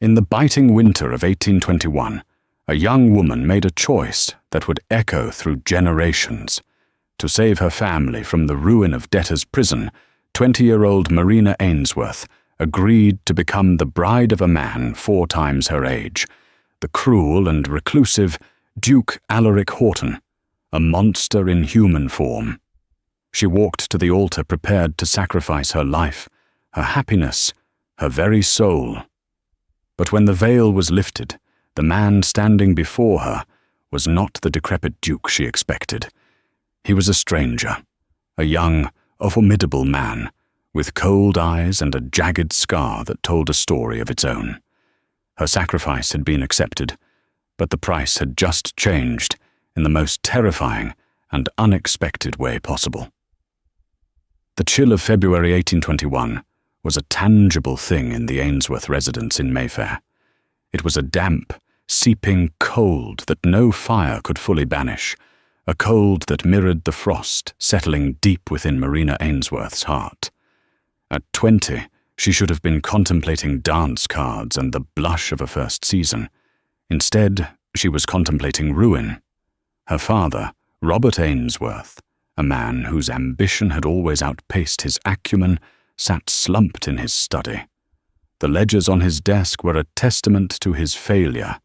In the biting winter of 1821, a young woman made a choice that would echo through generations. To save her family from the ruin of debtor's prison, 20-year-old Marina Ainsworth agreed to become the bride of a man 4 times her age, the cruel and reclusive Duke Alaric Houghton, a monster in human form. She walked to the altar prepared to sacrifice her life, her happiness, her very soul. But when the veil was lifted, the man standing before her was not the decrepit duke she expected. He was a stranger, a young, a formidable man, with cold eyes and a jagged scar that told a story of its own. Her sacrifice had been accepted, but the price had just changed in the most terrifying and unexpected way possible. The chill of February 1821 was a tangible thing in the Ainsworth residence in Mayfair. It was a damp, seeping cold that no fire could fully banish, a cold that mirrored the frost settling deep within Marina Ainsworth's heart. At 20, she should have been contemplating dance cards and the blush of a first season. Instead, she was contemplating ruin. Her father, Robert Ainsworth, a man whose ambition had always outpaced his acumen, sat slumped in his study. The ledgers on his desk were a testament to his failure,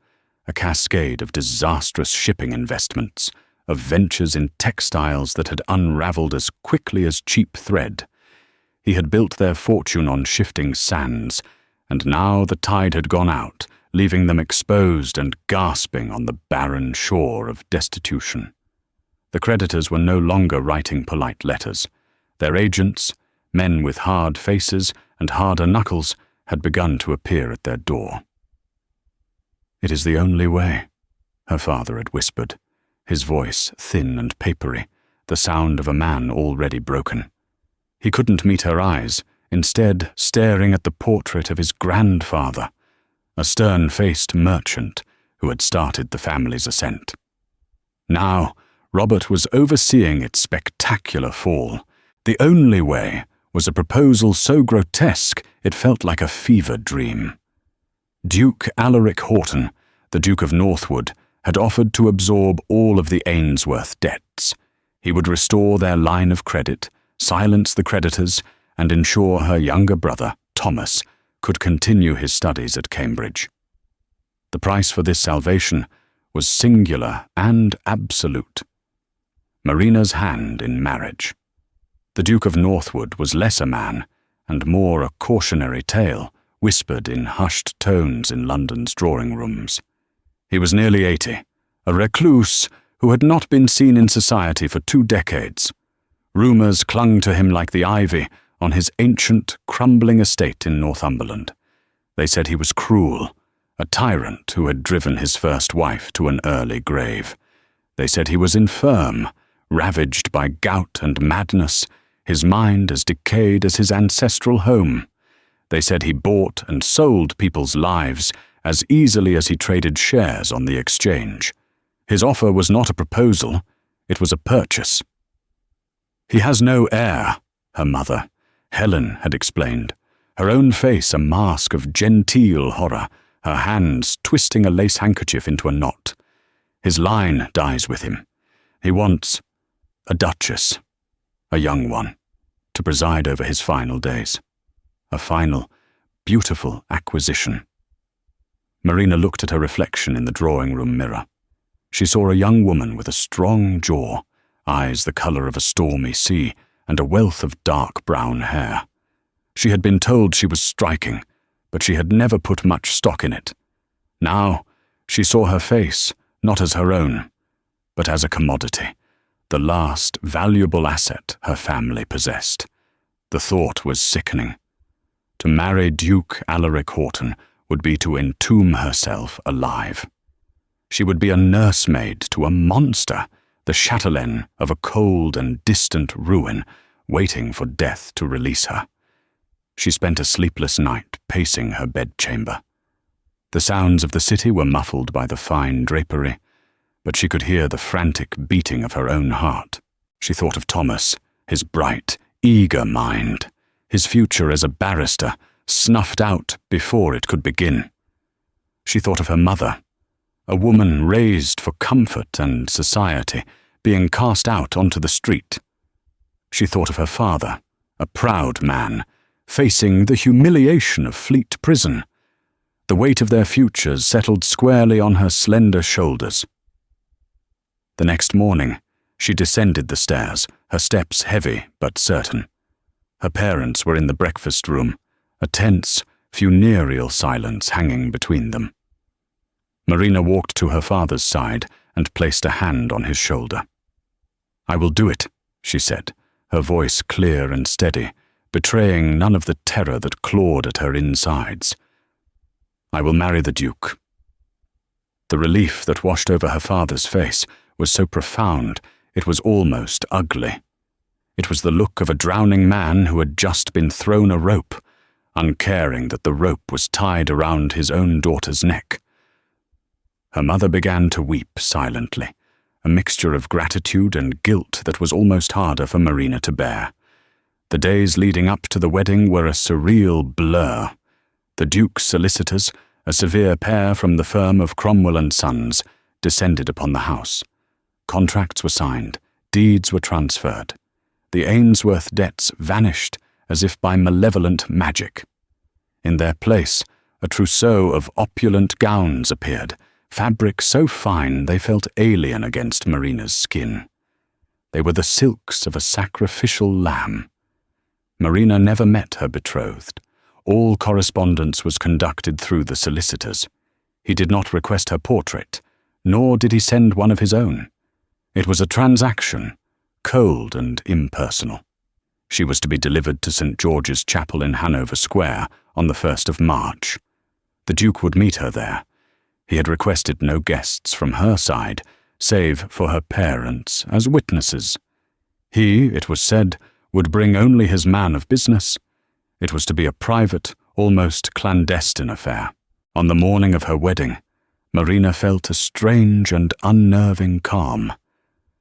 a cascade of disastrous shipping investments, of ventures in textiles that had unraveled as quickly as cheap thread. He had built their fortune on shifting sands, and now the tide had gone out, leaving them exposed and gasping on the barren shore of destitution. The creditors were no longer writing polite letters. Their agents, men with hard faces and harder knuckles, had begun to appear at their door. "It is the only way," her father had whispered, his voice thin and papery, the sound of a man already broken. He couldn't meet her eyes, instead staring at the portrait of his grandfather, a stern-faced merchant who had started the family's ascent. Now, Robert was overseeing its spectacular fall. The only way was a proposal so grotesque it felt like a fever dream. Duke Alaric Houghton, the Duke of Northwood, had offered to absorb all of the Ainsworth debts. He would restore their line of credit, silence the creditors, and ensure her younger brother, Thomas, could continue his studies at Cambridge. The price for this salvation was singular and absolute. Marina's hand in marriage. The Duke of Northwood was less a man, and more a cautionary tale, whispered in hushed tones in London's drawing rooms. He was nearly 80, a recluse who had not been seen in society for 2 decades. Rumours clung to him like the ivy on his ancient, crumbling estate in Northumberland. They said he was cruel, a tyrant who had driven his first wife to an early grave. They said he was infirm, ravaged by gout and madness, his mind as decayed as his ancestral home. They said he bought and sold people's lives as easily as he traded shares on the exchange. His offer was not a proposal, it was a purchase. "He has no heir," her mother, Helen, had explained, her own face a mask of genteel horror, her hands twisting a lace handkerchief into a knot. "His line dies with him. He wants a duchess, a young one, to preside over his final days. A final, beautiful acquisition." Marina looked at her reflection in the drawing-room mirror. She saw a young woman with a strong jaw, eyes the colour of a stormy sea, and a wealth of dark brown hair. She had been told she was striking, but she had never put much stock in it. Now, she saw her face, not as her own, but as a commodity, the last valuable asset her family possessed. The thought was sickening. To marry Duke Alaric Houghton would be to entomb herself alive. She would be a nursemaid to a monster, the chatelaine of a cold and distant ruin, waiting for death to release her. She spent a sleepless night pacing her bedchamber. The sounds of the city were muffled by the fine drapery, but she could hear the frantic beating of her own heart. She thought of Thomas, his bright, eager mind, his future as a barrister, snuffed out before it could begin. She thought of her mother, a woman raised for comfort and society, being cast out onto the street. She thought of her father, a proud man, facing the humiliation of Fleet Prison. The weight of their futures settled squarely on her slender shoulders. The next morning, she descended the stairs, her steps heavy but certain. Her parents were in the breakfast room, a tense, funereal silence hanging between them. Marina walked to her father's side and placed a hand on his shoulder. "I will do it," she said, her voice clear and steady, betraying none of the terror that clawed at her insides. "I will marry the Duke." The relief that washed over her father's face was so profound it was almost ugly. It was the look of a drowning man who had just been thrown a rope, uncaring that the rope was tied around his own daughter's neck. Her mother began to weep silently, a mixture of gratitude and guilt that was almost harder for Marina to bear. The days leading up to the wedding were a surreal blur. The Duke's solicitors, a severe pair from the firm of Cromwell and Sons, descended upon the house. Contracts were signed, deeds were transferred. The Ainsworth debts vanished as if by malevolent magic. In their place, a trousseau of opulent gowns appeared, fabric so fine they felt alien against Marina's skin. They were the silks of a sacrificial lamb. Marina never met her betrothed. All correspondence was conducted through the solicitors. He did not request her portrait, nor did he send one of his own. It was a transaction, cold and impersonal. She was to be delivered to St. George's Chapel in Hanover Square on the 1st of March. The Duke would meet her there. He had requested no guests from her side, save for her parents as witnesses. He, it was said, would bring only his man of business. It was to be a private, almost clandestine affair. On the morning of her wedding, Marina felt a strange and unnerving calm.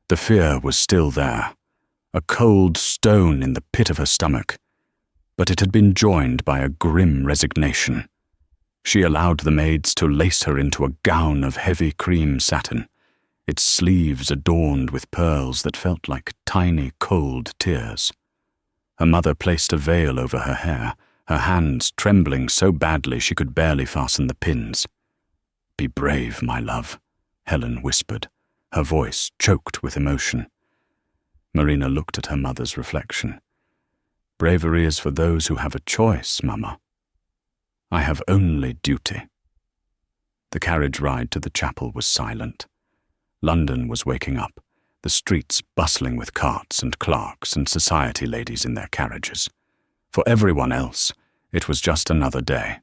The fear was still there, a cold stone in the pit of her stomach, but it had been joined by a grim resignation. She allowed the maids to lace her into a gown of heavy cream satin, its sleeves adorned with pearls that felt like tiny, cold tears. Her mother placed a veil over her hair, her hands trembling so badly she could barely fasten the pins. "Be brave, my love," Helen whispered, her voice choked with emotion. Marina looked at her mother's reflection. "Bravery is for those who have a choice, Mama. I have only duty." The carriage ride to the chapel was silent. London was waking up, the streets bustling with carts and clerks and society ladies in their carriages. For everyone else, it was just another day.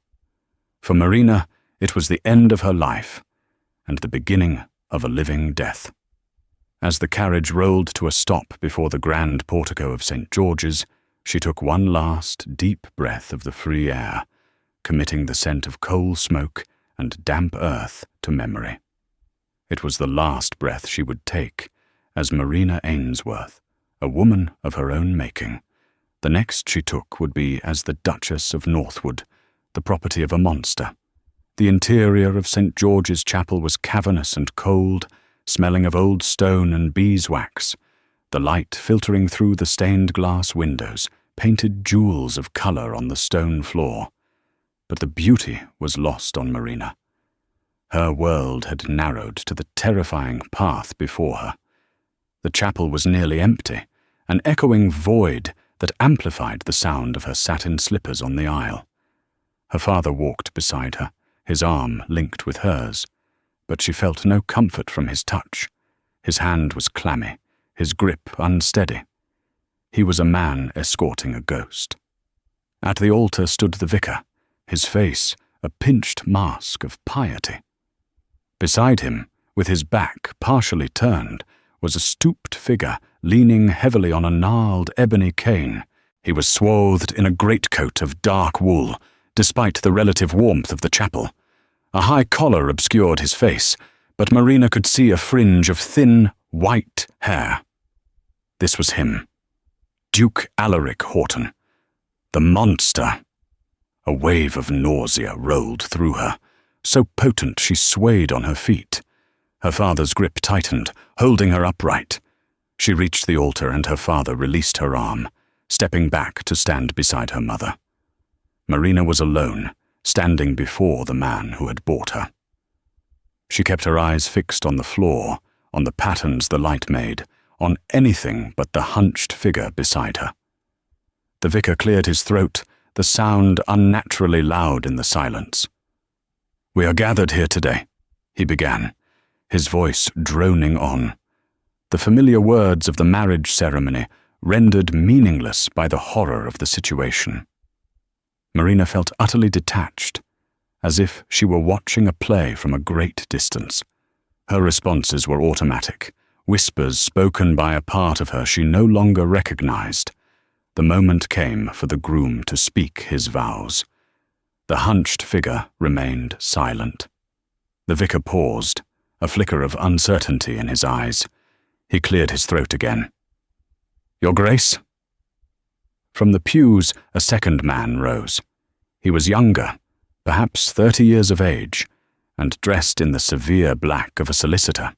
For Marina, it was the end of her life and the beginning of a living death. As the carriage rolled to a stop before the grand portico of St. George's, she took one last deep breath of the free air, committing the scent of coal smoke and damp earth to memory. It was the last breath she would take as Marina Ainsworth, a woman of her own making. The next she took would be as the Duchess of Northwood, the property of a monster. The interior of St. George's Chapel was cavernous and cold, smelling of old stone and beeswax. The light filtering through the stained glass windows painted jewels of colour on the stone floor. But the beauty was lost on Marina. Her world had narrowed to the terrifying path before her. The chapel was nearly empty, an echoing void that amplified the sound of her satin slippers on the aisle. Her father walked beside her, his arm linked with hers, but she felt no comfort from his touch. His hand was clammy, his grip unsteady. He was a man escorting a ghost. At the altar stood the vicar, his face a pinched mask of piety. Beside him, with his back partially turned, was a stooped figure leaning heavily on a gnarled ebony cane. He was swathed in a greatcoat of dark wool, despite the relative warmth of the chapel. A high collar obscured his face, but Marina could see a fringe of thin, white hair. This was him, Duke Alaric Horton, the monster. A wave of nausea rolled through her. so potent she swayed on her feet. Her father's grip tightened, holding her upright. She reached the altar and her father released her arm, stepping back to stand beside her mother. Marina was alone, standing before the man who had bought her. She kept her eyes fixed on the floor, on the patterns the light made, on anything but the hunched figure beside her. The vicar cleared his throat, the sound unnaturally loud in the silence. "We are gathered here today," he began, his voice droning on. The familiar words of the marriage ceremony rendered meaningless by the horror of the situation. Marina felt utterly detached, as if she were watching a play from a great distance. Her responses were automatic, whispers spoken by a part of her she no longer recognized. The moment came for the groom to speak his vows. The hunched figure remained silent. The vicar paused, a flicker of uncertainty in his eyes. He cleared his throat again. "Your Grace?" From the pews, a second man rose. He was younger, perhaps 30 years of age, and dressed in the severe black of a solicitor.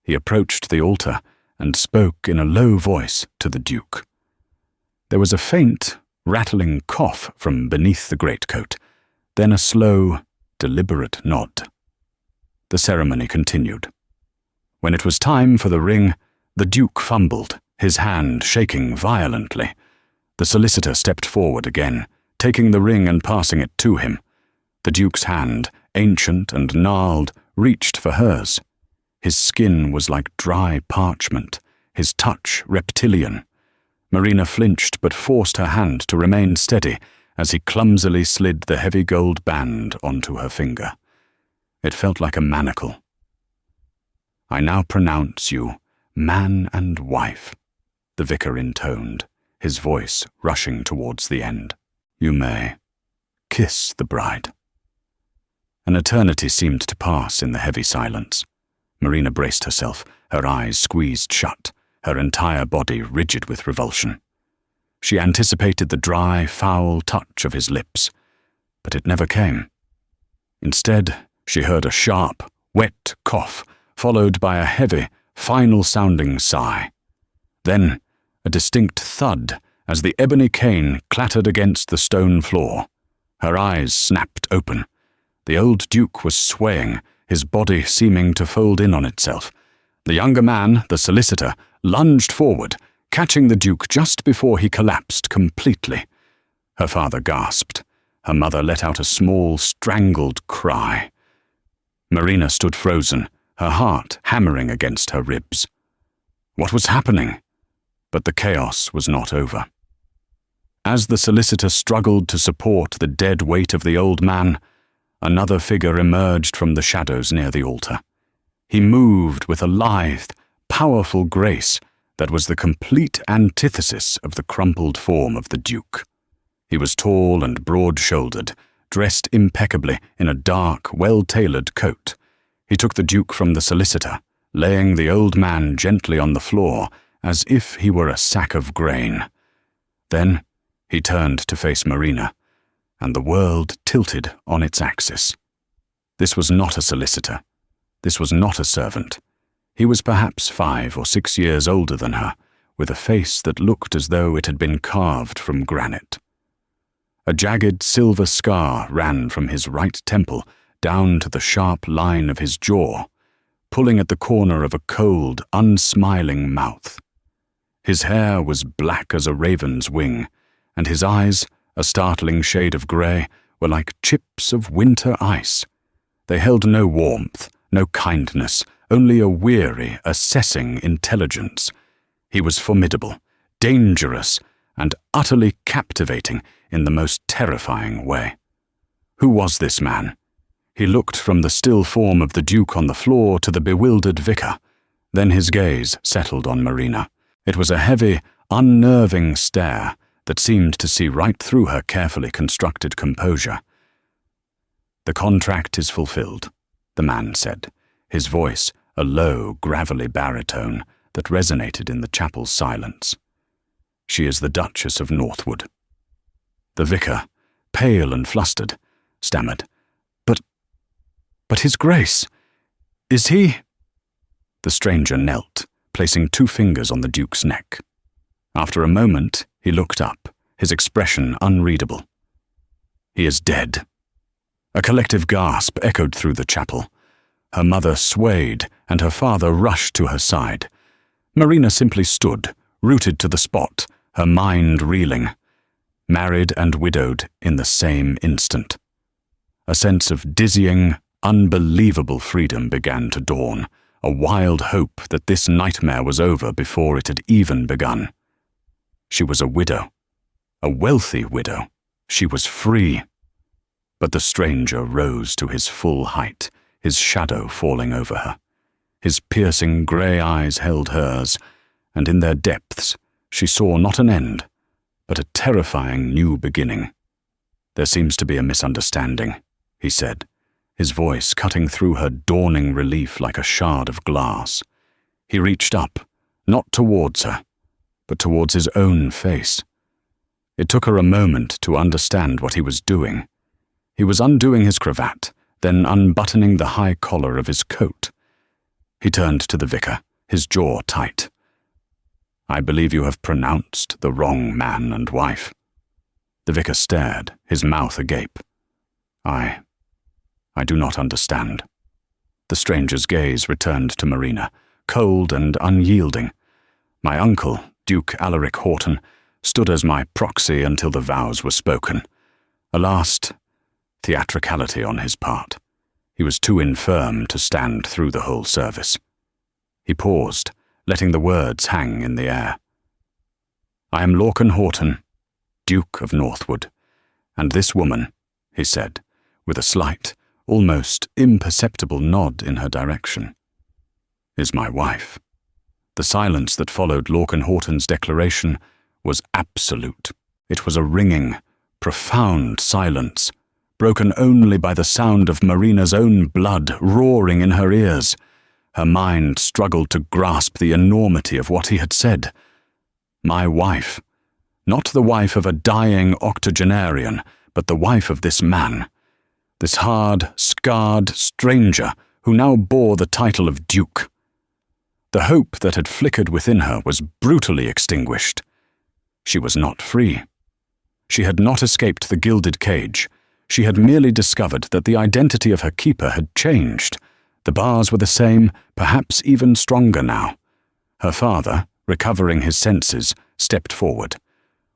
He approached the altar and spoke in a low voice to the Duke. There was a faint, rattling cough from beneath the greatcoat, then a slow, deliberate nod. The ceremony continued. When it was time for the ring, the Duke fumbled, his hand shaking violently. The solicitor stepped forward again, taking the ring and passing it to him. The Duke's hand, ancient and gnarled, reached for hers. His skin was like dry parchment, his touch reptilian. Marina flinched but forced her hand to remain steady as he clumsily slid the heavy gold band onto her finger. It felt like a manacle. "I now pronounce you man and wife," the vicar intoned, his voice rushing towards the end. "You may kiss the bride." An eternity seemed to pass in the heavy silence. Marina braced herself, her eyes squeezed shut, her entire body rigid with revulsion. She anticipated the dry, foul touch of his lips, but it never came. Instead, she heard a sharp, wet cough, followed by a heavy, final-sounding sigh. Then, a distinct thud as the ebony cane clattered against the stone floor. Her eyes snapped open. The old Duke was swaying, his body seeming to fold in on itself. The younger man, the solicitor, lunged forward, catching the Duke just before he collapsed completely. Her father gasped. Her mother let out a small, strangled cry. Marina stood frozen, her heart hammering against her ribs. What was happening? But the chaos was not over. As the solicitor struggled to support the dead weight of the old man, another figure emerged from the shadows near the altar. He moved with a lithe, powerful grace that was the complete antithesis of the crumpled form of the Duke. He was tall and broad-shouldered, dressed impeccably in a dark, well-tailored coat. He took the Duke from the solicitor, laying the old man gently on the floor as if he were a sack of grain. Then he turned to face Marina, and the world tilted on its axis. This was not a solicitor. This was not a servant. He was perhaps 5 or 6 years older than her, with a face that looked as though it had been carved from granite. A jagged silver scar ran from his right temple down to the sharp line of his jaw, pulling at the corner of a cold, unsmiling mouth. His hair was black as a raven's wing, and his eyes, a startling shade of grey, were like chips of winter ice. They held no warmth, no kindness, only a weary, assessing intelligence. He was formidable, dangerous, and utterly captivating in the most terrifying way. Who was this man? He looked from the still form of the Duke on the floor to the bewildered vicar. Then his gaze settled on Marina. It was a heavy, unnerving stare that seemed to see right through her carefully constructed composure. "The contract is fulfilled," the man said, his voice a low, gravelly baritone that resonated in the chapel's silence. "She is the Duchess of Northwood." The vicar, pale and flustered, stammered, But His Grace, is he—" The stranger knelt, placing 2 fingers on the Duke's neck. After a moment, he looked up, his expression unreadable. "He is dead." A collective gasp echoed through the chapel. Her mother swayed, and her father rushed to her side. Marina simply stood, rooted to the spot, her mind reeling. Married and widowed in the same instant. A sense of dizzying, unbelievable freedom began to dawn, a wild hope that this nightmare was over before it had even begun. She was a widow, a wealthy widow. She was free. But the stranger rose to his full height, his shadow falling over her. His piercing grey eyes held hers, and in their depths she saw not an end, but a terrifying new beginning. "There seems to be a misunderstanding," he said, his voice cutting through her dawning relief like a shard of glass. He reached up, not towards her, but towards his own face. It took her a moment to understand what he was doing. He was undoing his cravat, then unbuttoning the high collar of his coat. He turned to the vicar, his jaw tight. "I believe you have pronounced the wrong man and wife." The vicar stared, his mouth agape. I do not understand." The stranger's gaze returned to Marina, cold and unyielding. "My uncle, Duke Alaric Horton, stood as my proxy until the vows were spoken. A last theatricality on his part. He was too infirm to stand through the whole service." He paused, letting the words hang in the air. "I am Lorcan Horton, Duke of Northwood, and this woman," he said, with a slight, almost imperceptible nod in her direction, "is my wife." The silence that followed Lorcan Horton's declaration was absolute. It was a ringing, profound silence, broken only by the sound of Marina's own blood roaring in her ears. Her mind struggled to grasp the enormity of what he had said. My wife. Not the wife of a dying octogenarian, but the wife of this man. This hard, scarred stranger who now bore the title of Duke. The hope that had flickered within her was brutally extinguished. She was not free. She had not escaped the gilded cage. She had merely discovered that the identity of her keeper had changed. The bars were the same, perhaps even stronger now. Her father, recovering his senses, stepped forward.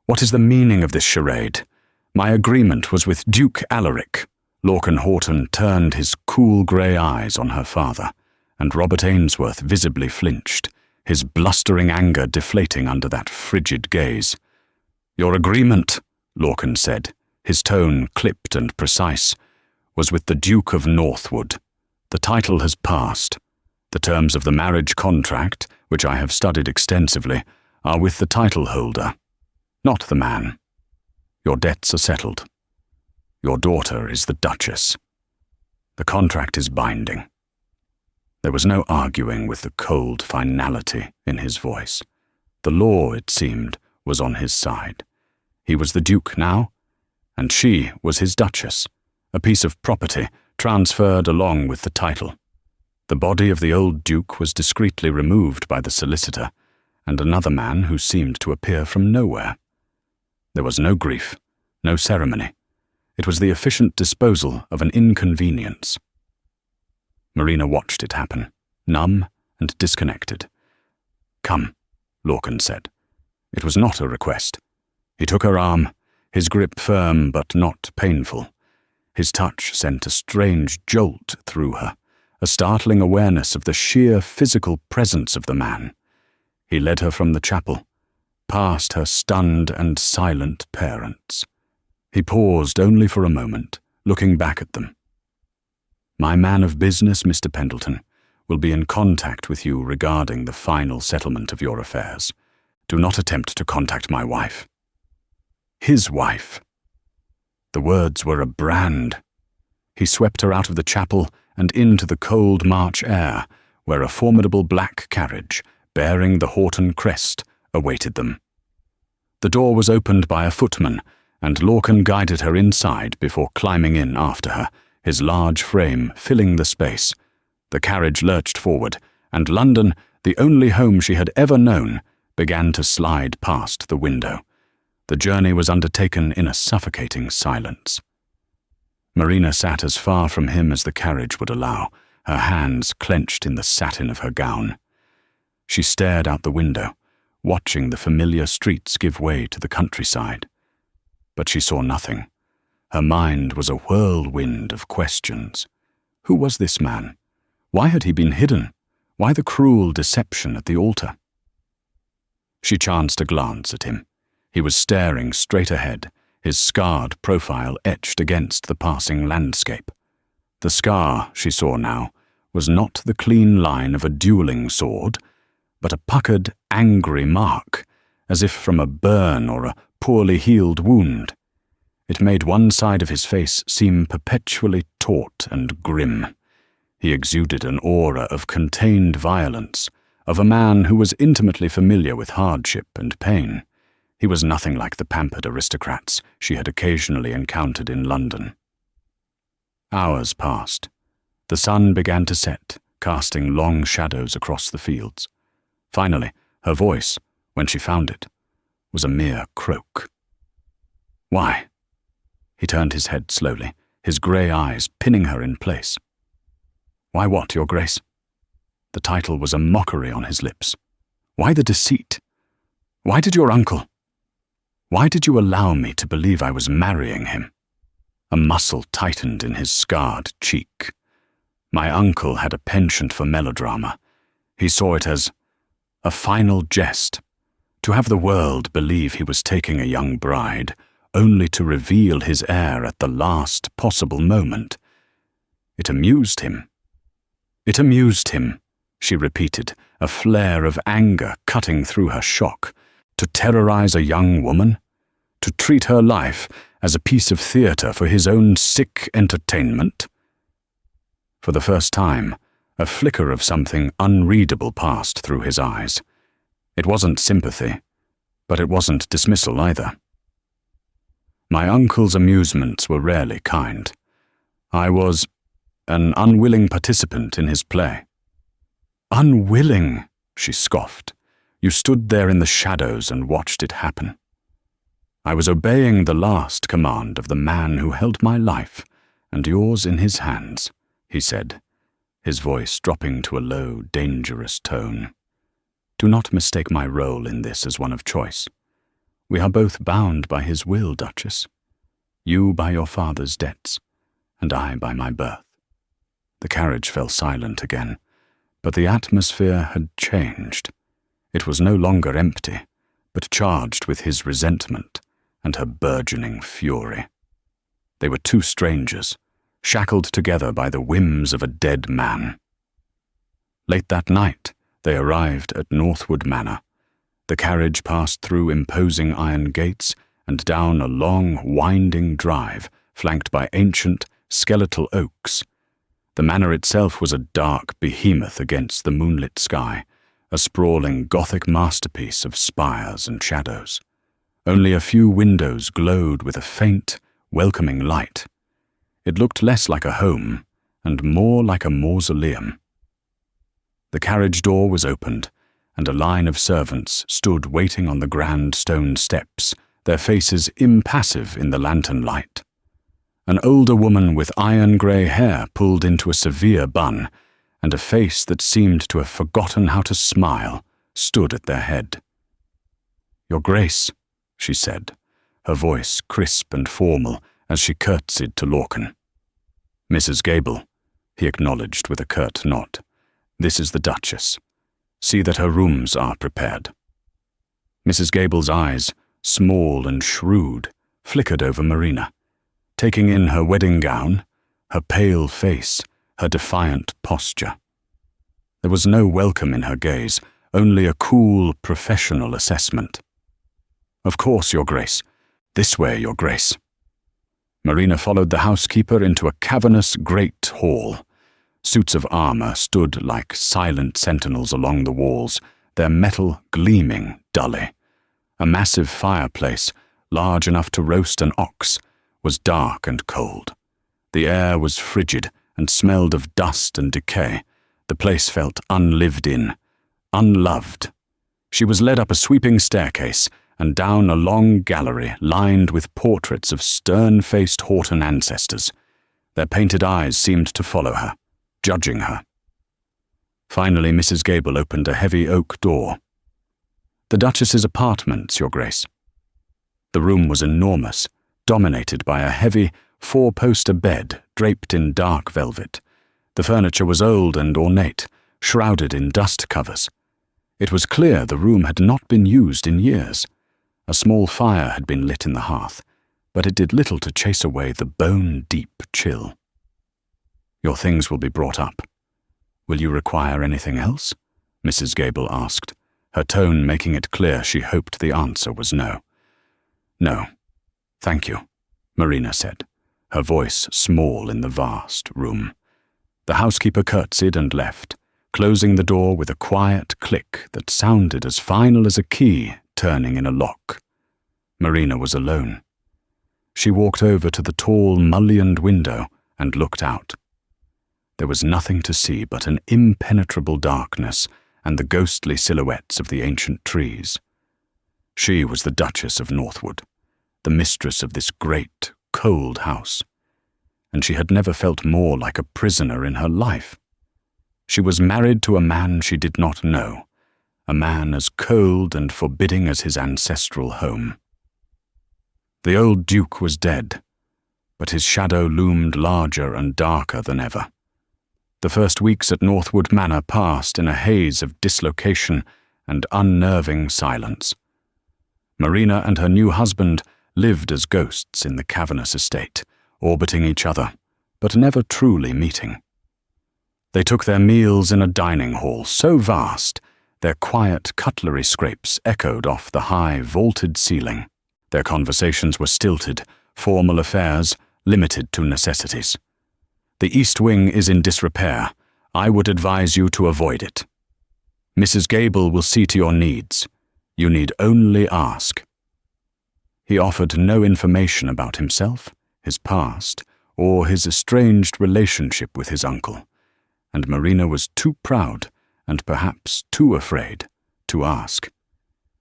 "What is the meaning of this charade? My agreement was with Duke Alaric." Lorcan Horton turned his cool grey eyes on her father, and Robert Ainsworth visibly flinched, his blustering anger deflating under that frigid gaze. "Your agreement," Lorcan said, his tone clipped and precise, "was with the Duke of Northwood. The title has passed. The terms of the marriage contract, which I have studied extensively, are with the title holder, not the man. Your debts are settled. Your daughter is the Duchess. The contract is binding." There was no arguing with the cold finality in his voice. The law, it seemed, was on his side. He was the Duke now, and she was his Duchess, a piece of property transferred along with the title. The body of the old Duke was discreetly removed by the solicitor, and another man who seemed to appear from nowhere. There was no grief, no ceremony. It was the efficient disposal of an inconvenience. Marina watched it happen, numb and disconnected. "Come," Lorcan said. It was not a request. He took her arm, his grip firm but not painful. His touch sent a strange jolt through her, a startling awareness of the sheer physical presence of the man. He led her from the chapel, past her stunned and silent parents. He paused only for a moment, looking back at them. "My man of business, Mr. Pendleton, will be in contact with you regarding the final settlement of your affairs. Do not attempt to contact my wife." His wife. The words were a brand. He swept her out of the chapel and into the cold March air, where a formidable black carriage, bearing the Horton crest, awaited them. The door was opened by a footman, and Lorcan guided her inside before climbing in after her, his large frame filling the space. The carriage lurched forward, and London, the only home she had ever known, began to slide past the window. The journey was undertaken in a suffocating silence. Marina sat as far from him as the carriage would allow, her hands clenched in the satin of her gown. She stared out the window, watching the familiar streets give way to the countryside. But she saw nothing. Her mind was a whirlwind of questions. Who was this man? Why had he been hidden? Why the cruel deception at the altar? She chanced a glance at him. He was staring straight ahead, his scarred profile etched against the passing landscape. The scar, she saw now, was not the clean line of a dueling sword, but a puckered, angry mark, as if from a burn or a poorly healed wound. It made one side of his face seem perpetually taut and grim. He exuded an aura of contained violence, of a man who was intimately familiar with hardship and pain. He was nothing like the pampered aristocrats she had occasionally encountered in London. Hours passed. The sun began to set, casting long shadows across the fields. Finally, her voice, when she found it, was a mere croak. "Why?" He turned his head slowly, his grey eyes pinning her in place. "Why what, Your Grace?" The title was a mockery on his lips. "Why the deceit? Why did your uncle? Why did you allow me to believe I was marrying him?" A muscle tightened in his scarred cheek. My uncle had a penchant for melodrama. He saw it as a final jest, to have the world believe he was taking a young bride, only to reveal his heir at the last possible moment. It amused him. "It amused him," she repeated, a flare of anger cutting through her shock. To terrorize a young woman? To treat her life as a piece of theatre for his own sick entertainment? For the first time, a flicker of something unreadable passed through his eyes. It wasn't sympathy, but it wasn't dismissal either. My uncle's amusements were rarely kind. I was an unwilling participant in his play. "Unwilling," she scoffed. "You stood there in the shadows and watched it happen." "I was obeying the last command of the man who held my life and yours in his hands," he said, his voice dropping to a low, dangerous tone. "Do not mistake my role in this as one of choice. We are both bound by his will, Duchess. You by your father's debts, and I by my birth." The carriage fell silent again, but the atmosphere had changed. It was no longer empty, but charged with his resentment and her burgeoning fury. They were two strangers, shackled together by the whims of a dead man. Late that night, they arrived at Northwood Manor. The carriage passed through imposing iron gates and down a long, winding drive flanked by ancient, skeletal oaks. The manor itself was a dark behemoth against the moonlit sky, a sprawling Gothic masterpiece of spires and shadows. Only a few windows glowed with a faint, welcoming light. It looked less like a home and more like a mausoleum. The carriage door was opened, and a line of servants stood waiting on the grand stone steps, their faces impassive in the lantern light. An older woman with iron-grey hair pulled into a severe bun, and a face that seemed to have forgotten how to smile, stood at their head. "Your Grace," she said, her voice crisp and formal as she curtsied to Lorcan. "Mrs. Gable," he acknowledged with a curt nod. "This is the Duchess. See that her rooms are prepared." Mrs. Gable's eyes, small and shrewd, flickered over Marina, taking in her wedding gown, her pale face, her defiant posture. There was no welcome in her gaze, only a cool, professional assessment. "Of course, Your Grace. This way, Your Grace." Marina followed the housekeeper into a cavernous great hall. Suits of armor stood like silent sentinels along the walls, their metal gleaming dully. A massive fireplace, large enough to roast an ox, was dark and cold. The air was frigid and smelled of dust and decay. The place felt unlived in, unloved. She was led up a sweeping staircase and down a long gallery lined with portraits of stern-faced Horton ancestors. Their painted eyes seemed to follow her, judging her. Finally, Mrs. Gable opened a heavy oak door. "The Duchess's apartments, Your Grace." The room was enormous, dominated by a heavy, four-poster bed draped in dark velvet. The furniture was old and ornate, shrouded in dust covers. It was clear the room had not been used in years. A small fire had been lit in the hearth, but it did little to chase away the bone-deep chill. "Your things will be brought up. Will you require anything else?" Mrs. Gable asked, her tone making it clear she hoped the answer was no. "No, thank you," Marina said, her voice small in the vast room. The housekeeper curtsied and left, closing the door with a quiet click that sounded as final as a key turning in a lock. Marina was alone. She walked over to the tall, mullioned window and looked out. There was nothing to see but an impenetrable darkness and the ghostly silhouettes of the ancient trees. She was the Duchess of Northwood, the mistress of this great, cold house, and she had never felt more like a prisoner in her life. She was married to a man she did not know, a man as cold and forbidding as his ancestral home. The old Duke was dead, but his shadow loomed larger and darker than ever. The first weeks at Northwood Manor passed in a haze of dislocation and unnerving silence. Marina and her new husband lived as ghosts in the cavernous estate, orbiting each other, but never truly meeting. They took their meals in a dining hall so vast, their quiet cutlery scrapes echoed off the high, vaulted ceiling. Their conversations were stilted, formal affairs limited to necessities. "The East Wing is in disrepair. I would advise you to avoid it. Mrs. Gable will see to your needs. You need only ask." He offered no information about himself, his past, or his estranged relationship with his uncle, and Marina was too proud, and perhaps too afraid, to ask.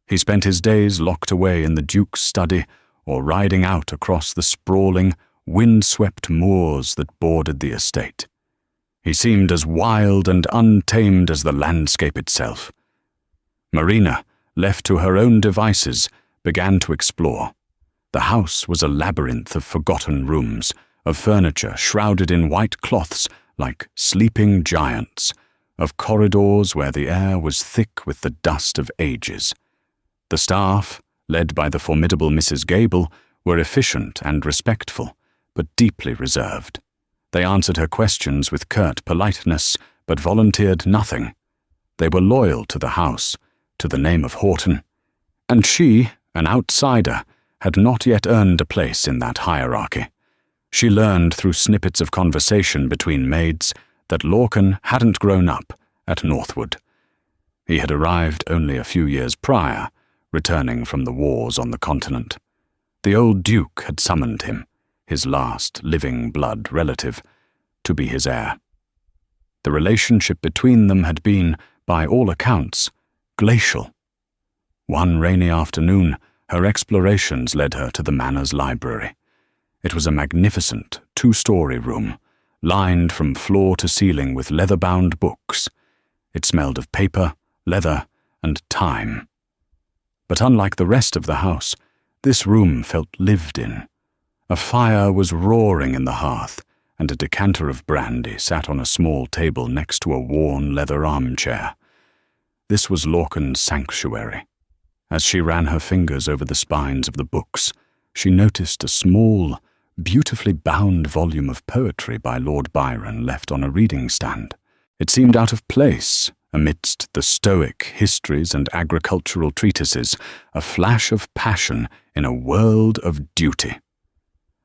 He spent his days locked away in the Duke's study or riding out across the sprawling, wind-swept moors that bordered the estate. He seemed as wild and untamed as the landscape itself. Marina, left to her own devices, began to explore. The house was a labyrinth of forgotten rooms, of furniture shrouded in white cloths like sleeping giants, of corridors where the air was thick with the dust of ages. The staff, led by the formidable Mrs. Gable, were efficient and respectful, but deeply reserved. They answered her questions with curt politeness, but volunteered nothing. They were loyal to the house, to the name of Horton, and she, an outsider, had not yet earned a place in that hierarchy. She learned through snippets of conversation between maids that Lorcan hadn't grown up at Northwood. He had arrived only a few years prior, returning from the wars on the continent. The old Duke had summoned him, his last living blood relative, to be his heir. The relationship between them had been, by all accounts, glacial. One rainy afternoon, her explorations led her to the manor's library. It was a magnificent, two-story room, lined from floor to ceiling with leather-bound books. It smelled of paper, leather, and time. But unlike the rest of the house, this room felt lived in. A fire was roaring in the hearth, and a decanter of brandy sat on a small table next to a worn leather armchair. This was Lorcan's sanctuary. As she ran her fingers over the spines of the books, she noticed a small, beautifully bound volume of poetry by Lord Byron left on a reading stand. It seemed out of place amidst the stoic histories and agricultural treatises, a flash of passion in a world of duty.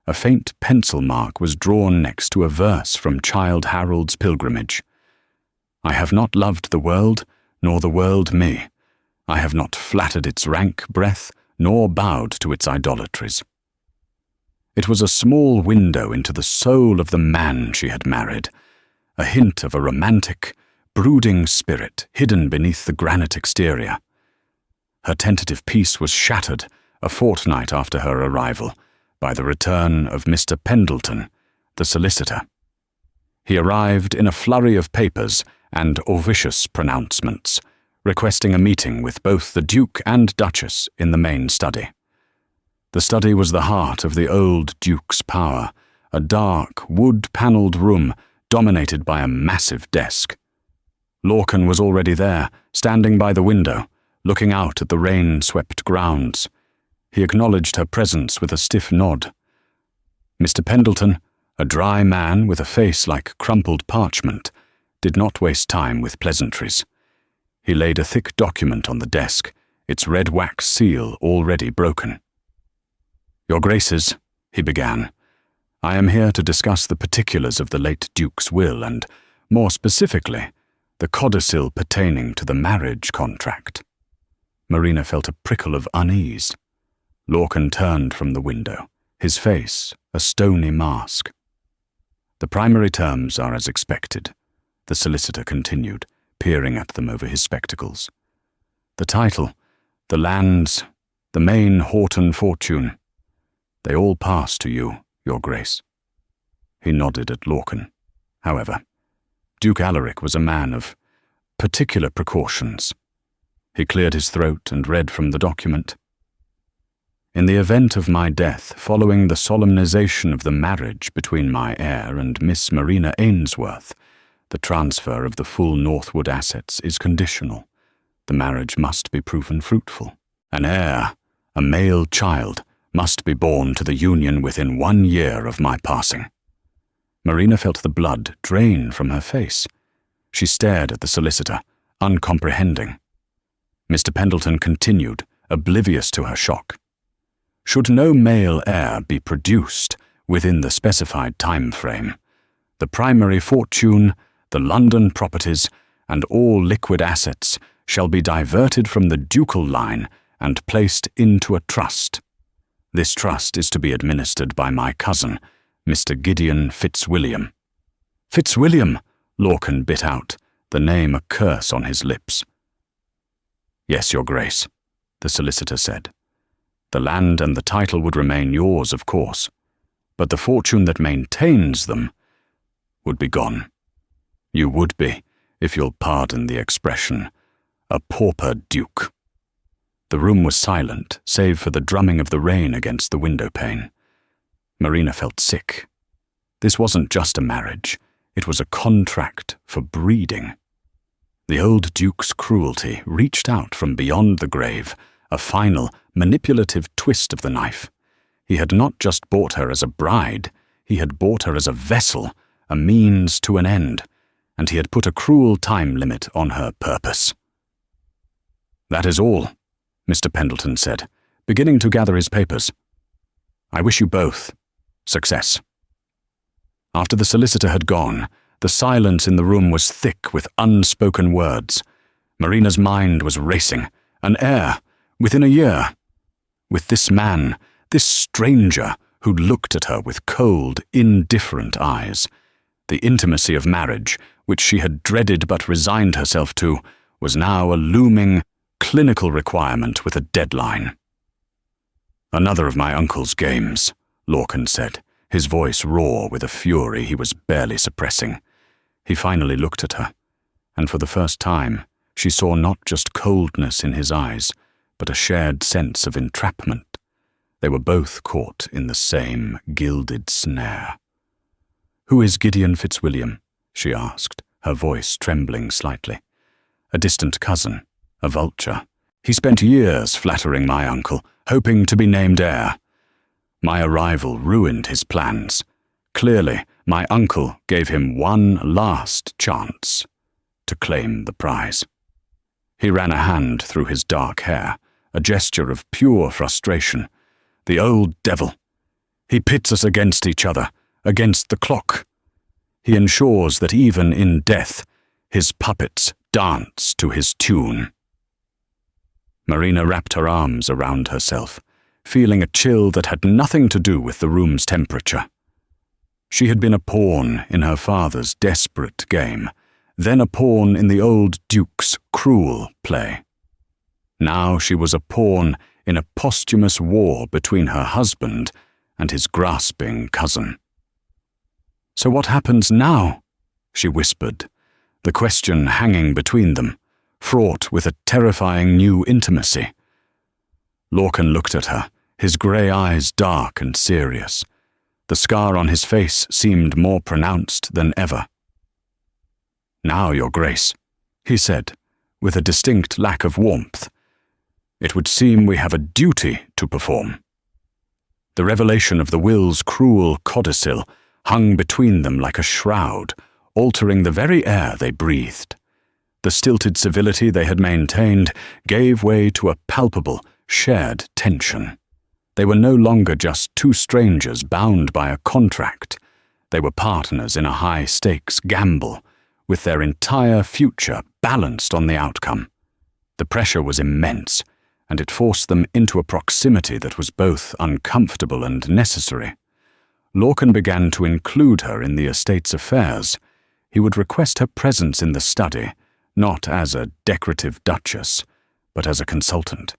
A faint pencil mark was drawn next to a verse from Childe Harold's Pilgrimage. "I have not loved the world, nor the world me. I have not flattered its rank breath, nor bowed to its idolatries." It was a small window into the soul of the man she had married, a hint of a romantic, brooding spirit hidden beneath the granite exterior. Her tentative peace was shattered a fortnight after her arrival by the return of Mr. Pendleton, the solicitor. He arrived in a flurry of papers and officious pronouncements, requesting a meeting with both the Duke and Duchess in the main study. The study was the heart of the old Duke's power, a dark, wood-panelled room dominated by a massive desk. Lorcan was already there, standing by the window, looking out at the rain-swept grounds. He acknowledged her presence with a stiff nod. Mr. Pendleton, a dry man with a face like crumpled parchment, did not waste time with pleasantries. He laid a thick document on the desk, its red wax seal already broken. "Your Graces," he began, "I am here to discuss the particulars of the late Duke's will and, more specifically, the codicil pertaining to the marriage contract." Marina felt a prickle of unease. Lorcan turned from the window, his face a stony mask. "The primary terms are as expected," the solicitor continued, peering at them over his spectacles. "The title, the lands, the main Horton fortune, they all pass to you, Your Grace." He nodded at Lorcan. However, Duke Alaric was a man of particular precautions. He cleared his throat and read from the document. "In the event of my death, following the solemnization of the marriage between my heir and Miss Marina Ainsworth, the transfer of the full Northwood assets is conditional. The marriage must be proven fruitful. An heir, a male child, must be born to the union within 1 year of my passing." Marina felt the blood drain from her face. She stared at the solicitor, uncomprehending. Mr. Pendleton continued, oblivious to her shock. "Should no male heir be produced within the specified time frame, the primary fortune, the London properties, and all liquid assets shall be diverted from the ducal line and placed into a trust. This trust is to be administered by my cousin, Mr. Gideon Fitzwilliam." "Fitzwilliam!" Lorcan bit out, the name a curse on his lips. "Yes, Your Grace," the solicitor said. "The land and the title would remain yours, of course, but the fortune that maintains them would be gone. You would be, if you'll pardon the expression, a pauper duke." The room was silent, save for the drumming of the rain against the window pane. Marina felt sick. This wasn't just a marriage, it was a contract for breeding. The old duke's cruelty reached out from beyond the grave, a final, manipulative twist of the knife. He had not just bought her as a bride, he had bought her as a vessel, a means to an end, and he had put a cruel time limit on her purpose. "That is all," Mr. Pendleton said, beginning to gather his papers. "I wish you both success." After the solicitor had gone, the silence in the room was thick with unspoken words. Marina's mind was racing. An heir, within a year. With this man, this stranger who looked at her with cold, indifferent eyes. The intimacy of marriage, which she had dreaded but resigned herself to, was now a looming, clinical requirement with a deadline. "Another of my uncle's games," Lorcan said, his voice raw with a fury he was barely suppressing. He finally looked at her, and for the first time, she saw not just coldness in his eyes, but a shared sense of entrapment. They were both caught in the same gilded snare. "Who is Gideon Fitzwilliam?" she asked, her voice trembling slightly. "A distant cousin, a vulture. He spent years flattering my uncle, hoping to be named heir. My arrival ruined his plans. Clearly, my uncle gave him one last chance to claim the prize." He ran a hand through his dark hair, a gesture of pure frustration. "The old devil. He pits us against each other, against the clock. He ensures that even in death, his puppets dance to his tune." Marina wrapped her arms around herself, feeling a chill that had nothing to do with the room's temperature. She had been a pawn in her father's desperate game, then a pawn in the old Duke's cruel play. Now she was a pawn in a posthumous war between her husband and his grasping cousin. "So what happens now?" she whispered, the question hanging between them, fraught with a terrifying new intimacy. Lorcan looked at her, his grey eyes dark and serious. The scar on his face seemed more pronounced than ever. "Now, Your Grace," he said, with a distinct lack of warmth, "it would seem we have a duty to perform." The revelation of the will's cruel codicil hung between them like a shroud, altering the very air they breathed. The stilted civility they had maintained gave way to a palpable, shared tension. They were no longer just two strangers bound by a contract. They were partners in a high-stakes gamble, with their entire future balanced on the outcome. The pressure was immense, and it forced them into a proximity that was both uncomfortable and necessary. Lorcan began to include her in the estate's affairs. He would request her presence in the study, not as a decorative duchess, but as a consultant.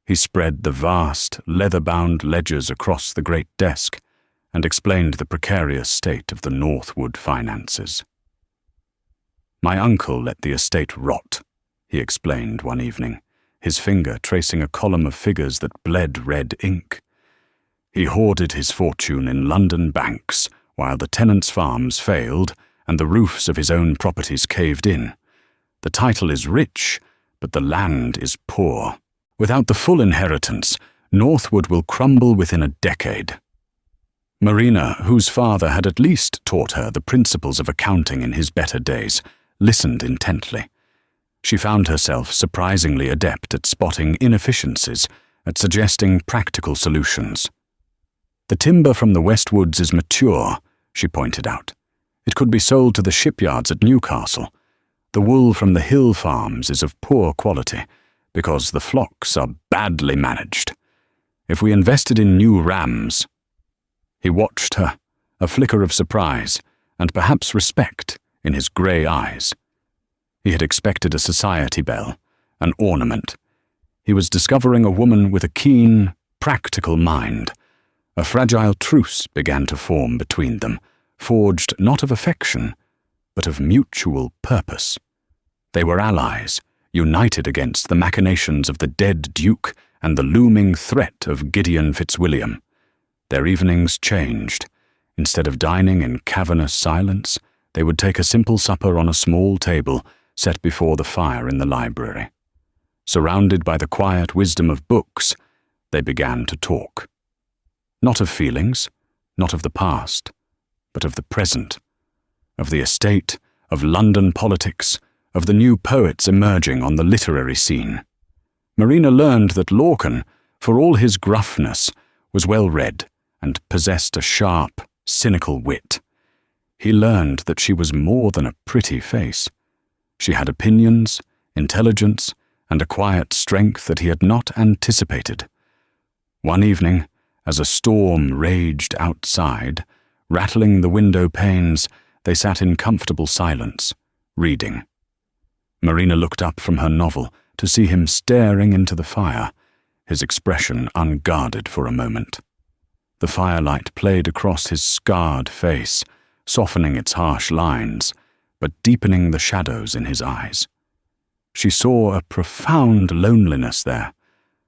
He spread the vast, leather-bound ledgers across the great desk and explained the precarious state of the Northwood finances. "My uncle let the estate rot," he explained one evening, his finger tracing a column of figures that bled red ink. "He hoarded his fortune in London banks while the tenants' farms failed and the roofs of his own properties caved in. The title is rich, but the land is poor. Without the full inheritance, Northwood will crumble within a decade." Marina, whose father had at least taught her the principles of accounting in his better days, listened intently. She found herself surprisingly adept at spotting inefficiencies, at suggesting practical solutions. "The timber from the Westwoods is mature," she pointed out. "It could be sold to the shipyards at Newcastle. The wool from the hill farms is of poor quality, because the flocks are badly managed. If we invested in new rams—" He watched her, a flicker of surprise, and perhaps respect, in his grey eyes. He had expected a society belle, an ornament. He was discovering a woman with a keen, practical mind. A fragile truce began to form between them, forged not of affection, but of mutual purpose. They were allies, united against the machinations of the dead Duke and the looming threat of Gideon Fitzwilliam. Their evenings changed. Instead of dining in cavernous silence, they would take a simple supper on a small table set before the fire in the library. Surrounded by the quiet wisdom of books, they began to talk. Not of feelings, not of the past, but of the present, of the estate, of London politics, of the new poets emerging on the literary scene. Marina learned that Lorcan, for all his gruffness, was well-read and possessed a sharp, cynical wit. He learned that she was more than a pretty face. She had opinions, intelligence, and a quiet strength that he had not anticipated. One evening, as a storm raged outside, rattling the window panes, they sat in comfortable silence, reading. Marina looked up from her novel to see him staring into the fire, his expression unguarded for a moment. The firelight played across his scarred face, softening its harsh lines, but deepening the shadows in his eyes. She saw a profound loneliness there,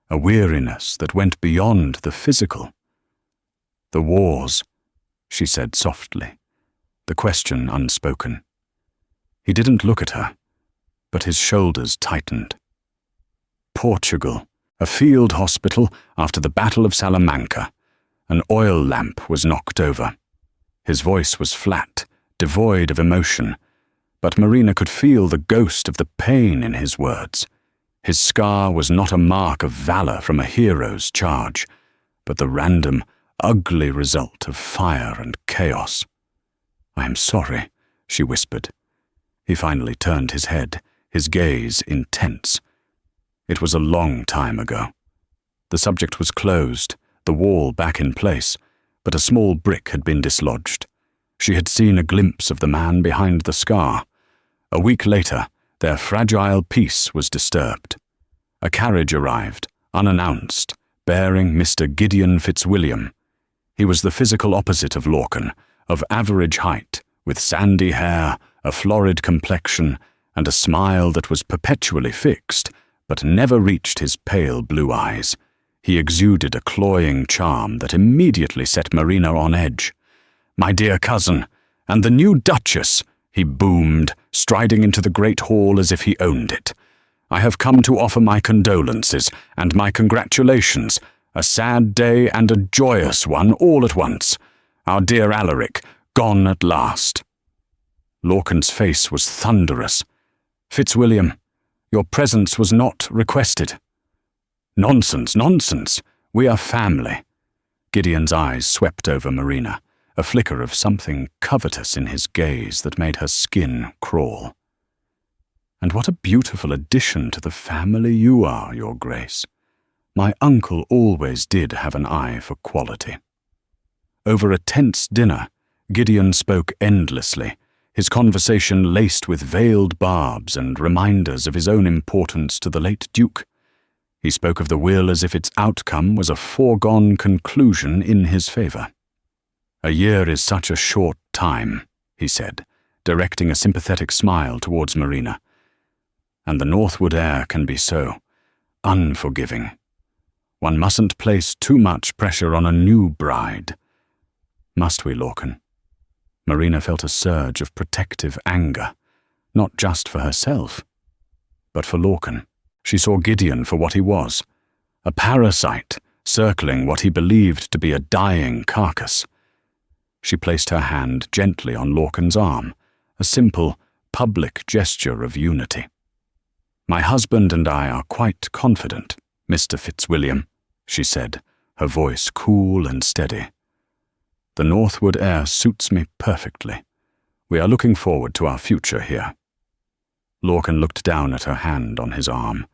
a weariness that went beyond the physical. "The wars," she said softly, the question unspoken. He didn't look at her, but his shoulders tightened. "Portugal, a field hospital after the Battle of Salamanca. An oil lamp was knocked over." His voice was flat, devoid of emotion, but Marina could feel the ghost of the pain in his words. His scar was not a mark of valor from a hero's charge, but the random, ugly result of fire and chaos. "I am sorry," she whispered. He finally turned his head, his gaze intense. "It was a long time ago." The subject was closed, the wall back in place, but a small brick had been dislodged. She had seen a glimpse of the man behind the scar. A week later, their fragile peace was disturbed. A carriage arrived, unannounced, bearing Mr. Gideon Fitzwilliam. He was the physical opposite of Lorcan, of average height, with sandy hair, a florid complexion, and a smile that was perpetually fixed, but never reached his pale blue eyes. He exuded a cloying charm that immediately set Marina on edge. "My dear cousin, and the new Duchess," he boomed, striding into the great hall as if he owned it. "I have come to offer my condolences and my congratulations. A sad day and a joyous one all at once. Our dear Alaric, gone at last." Lorcan's face was thunderous. "Fitzwilliam, your presence was not requested." "Nonsense, nonsense. We are family." Gideon's eyes swept over Marina, a flicker of something covetous in his gaze that made her skin crawl. "And what a beautiful addition to the family you are, Your Grace. My uncle always did have an eye for quality." Over a tense dinner, Gideon spoke endlessly, his conversation laced with veiled barbs and reminders of his own importance to the late Duke. He spoke of the will as if its outcome was a foregone conclusion in his favour. "A year is such a short time," he said, directing a sympathetic smile towards Marina. "And the Northwood heir can be so unforgiving. One mustn't place too much pressure on a new bride. Must we, Lorcan?" Marina felt a surge of protective anger, not just for herself, but for Lorcan. She saw Gideon for what he was, a parasite circling what he believed to be a dying carcass. She placed her hand gently on Lorcan's arm, a simple, public gesture of unity. "My husband and I are quite confident, Mr. Fitzwilliam," she said, her voice cool and steady. "The Northwood heir suits me perfectly. We are looking forward to our future here." Lorcan looked down at her hand on his arm,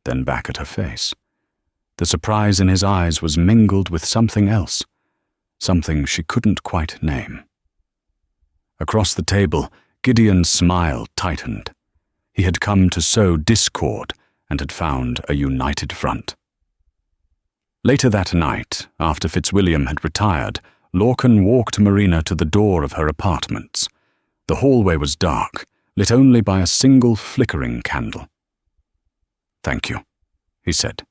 then back at her face. The surprise in his eyes was mingled with something else, something she couldn't quite name. Across the table, Gideon's smile tightened. He had come to sow discord and had found a united front. Later that night, after Fitzwilliam had retired, Lorcan walked Marina to the door of her apartments. The hallway was dark, lit only by a single flickering candle. "Thank you," he said,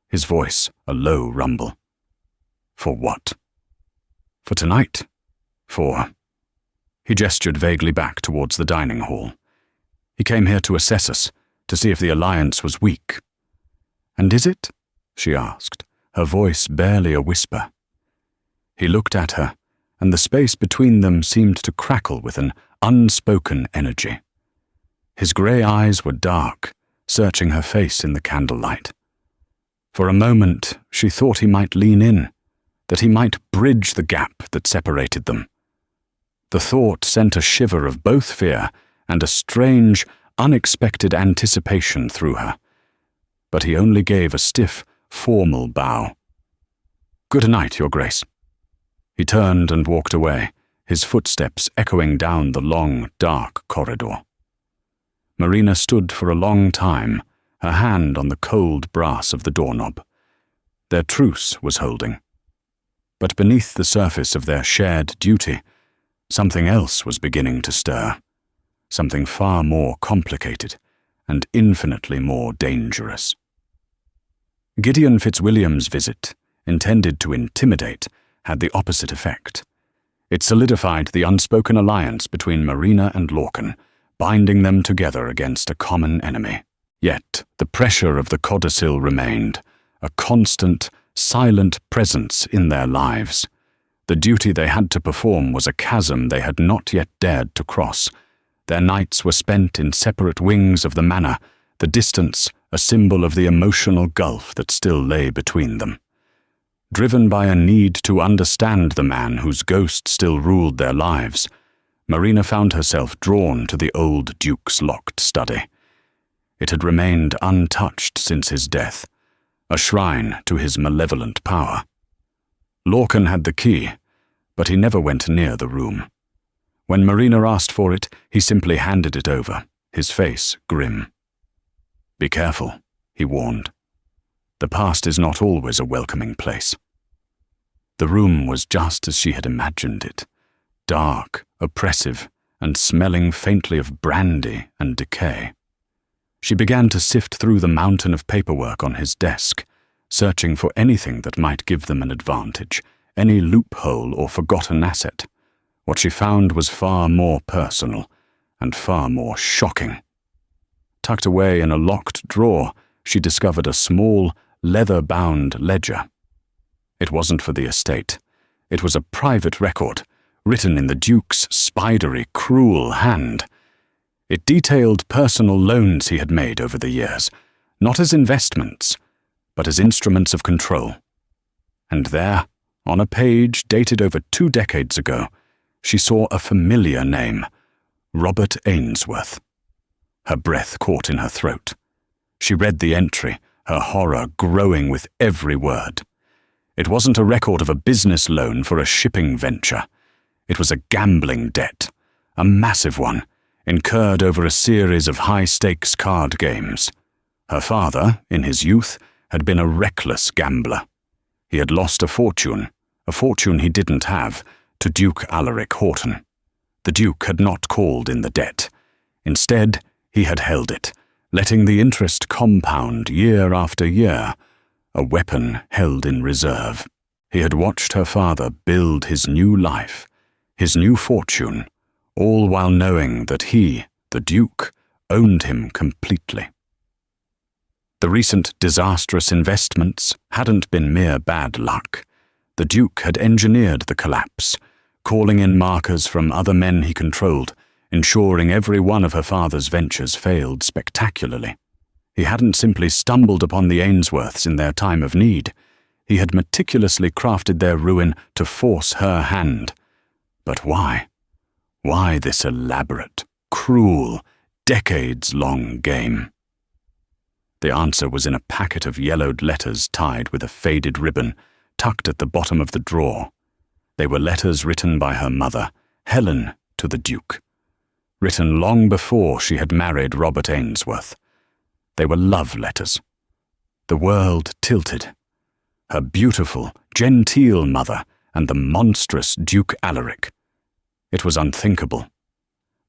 his voice a low rumble. "For what?" "For tonight. For—" He gestured vaguely back towards the dining hall. "He came here to assess us, to see if the alliance was weak." "And is it?" she asked, her voice barely a whisper. He looked at her, and the space between them seemed to crackle with an unspoken energy. His grey eyes were dark, searching her face in the candlelight. For a moment, she thought he might lean in, that he might bridge the gap that separated them. The thought sent a shiver of both fear and a strange, unexpected anticipation through her. But he only gave a stiff, formal bow. "Good night, Your Grace." He turned and walked away, his footsteps echoing down the long, dark corridor. Marina stood for a long time, her hand on the cold brass of the doorknob. Their truce was holding. But beneath the surface of their shared duty, something else was beginning to stir, something far more complicated and infinitely more dangerous. Gideon Fitzwilliam's visit, intended to intimidate, had the opposite effect. It solidified the unspoken alliance between Marina and Lorcan, binding them together against a common enemy. Yet the pressure of the codicil remained, a constant, silent presence in their lives. The duty they had to perform was a chasm they had not yet dared to cross. Their nights were spent in separate wings of the manor, the distance a symbol of the emotional gulf that still lay between them. Driven by a need to understand the man whose ghost still ruled their lives, Marina found herself drawn to the old Duke's locked study. It had remained untouched since his death, a shrine to his malevolent power. Lorcan had the key, but he never went near the room. When Marina asked for it, he simply handed it over, his face grim. "Be careful," he warned. "The past is not always a welcoming place." The room was just as she had imagined it, dark, oppressive, and smelling faintly of brandy and decay. She began to sift through the mountain of paperwork on his desk, searching for anything that might give them an advantage, any loophole or forgotten asset. What she found was far more personal and far more shocking. Tucked away in a locked drawer, she discovered a small, leather-bound ledger. It wasn't for the estate. It was a private record, written in the Duke's spidery, cruel hand. It detailed personal loans he had made over the years, not as investments, but as instruments of control. And there, on a page dated over 2 decades ago, she saw a familiar name, Robert Ainsworth. Her breath caught in her throat. She read the entry, her horror growing with every word. It wasn't a record of a business loan for a shipping venture. It was a gambling debt, a massive one, incurred over a series of high-stakes card games. Her father, in his youth, had been a reckless gambler. He had lost a fortune he didn't have, to Duke Alaric Horton. The Duke had not called in the debt. Instead, he had held it, letting the interest compound year after year, a weapon held in reserve. He had watched her father build his new life, his new fortune, all while knowing that he, the Duke, owned him completely. The recent disastrous investments hadn't been mere bad luck. The Duke had engineered the collapse, calling in markers from other men he controlled, ensuring every one of her father's ventures failed spectacularly. He hadn't simply stumbled upon the Ainsworths in their time of need. He had meticulously crafted their ruin to force her hand. But why? Why this elaborate, cruel, decades-long game? The answer was in a packet of yellowed letters tied with a faded ribbon, tucked at the bottom of the drawer. They were letters written by her mother, Helen, to the Duke. Written long before she had married Robert Ainsworth. They were love letters. The world tilted. Her beautiful, genteel mother and the monstrous Duke Alaric. It was unthinkable.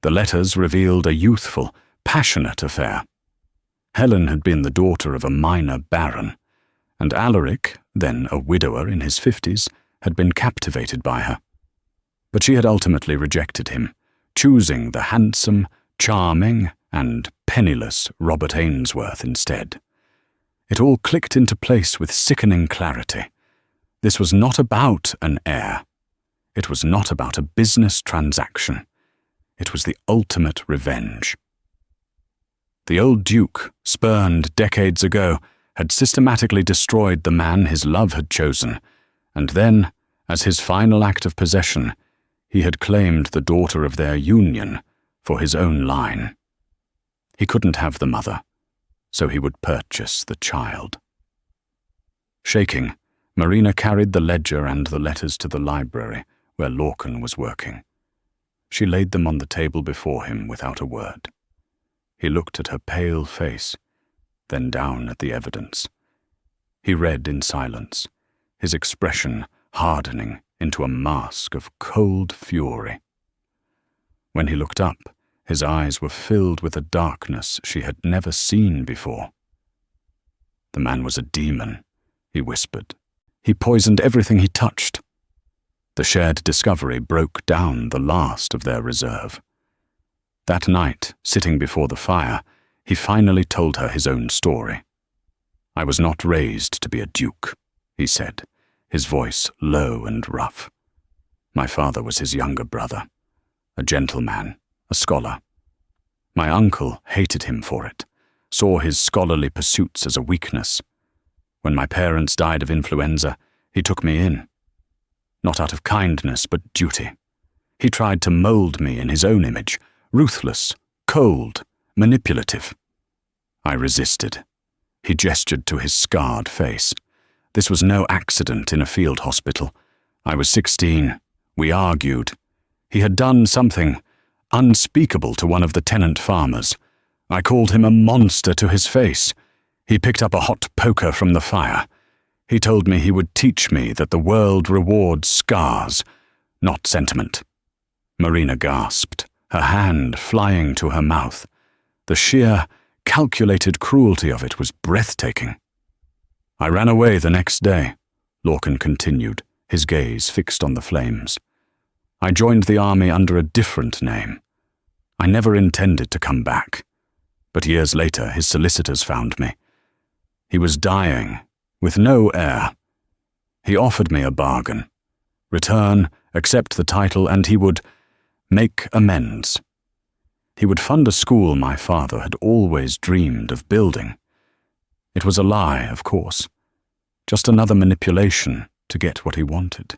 The letters revealed a youthful, passionate affair. Helen had been the daughter of a minor baron, and Alaric, then a widower in his 50s, had been captivated by her. But she had ultimately rejected him, choosing the handsome, charming, and penniless Robert Ainsworth instead. It all clicked into place with sickening clarity. This was not about an heir. It was not about a business transaction. It was the ultimate revenge. The old Duke, spurned decades ago, had systematically destroyed the man his love had chosen, and then, as his final act of possession, he had claimed the daughter of their union for his own line. He couldn't have the mother, so he would purchase the child. Shaking, Marina carried the ledger and the letters to the library where Lorcan was working. She laid them on the table before him without a word. He looked at her pale face, then down at the evidence. He read in silence, his expression hardening into a mask of cold fury. When he looked up, his eyes were filled with a darkness she had never seen before. "The man was a demon," he whispered. "He poisoned everything he touched." The shared discovery broke down the last of their reserve. That night, sitting before the fire, he finally told her his own story. "I was not raised to be a duke," he said, his voice low and rough. "My father was his younger brother, a gentleman, a scholar. My uncle hated him for it, saw his scholarly pursuits as a weakness. When my parents died of influenza, he took me in. Not out of kindness, but duty. He tried to mold me in his own image, ruthless, cold, manipulative. I resisted. He gestured to his scarred face. This was no accident in a field hospital. I was 16. We argued. He had done something unspeakable to one of the tenant farmers. I called him a monster to his face. He picked up a hot poker from the fire. He told me he would teach me that the world rewards scars, not sentiment. Marina gasped, her hand flying to her mouth. The sheer, calculated cruelty of it was breathtaking. I ran away the next day, Lorcan continued, his gaze fixed on the flames. I joined the army under a different name. I never intended to come back, but years later his solicitors found me. He was dying, with no heir. He offered me a bargain. Return, accept the title, and he would make amends. He would fund a school my father had always dreamed of building. It was a lie, of course. Just another manipulation to get what he wanted.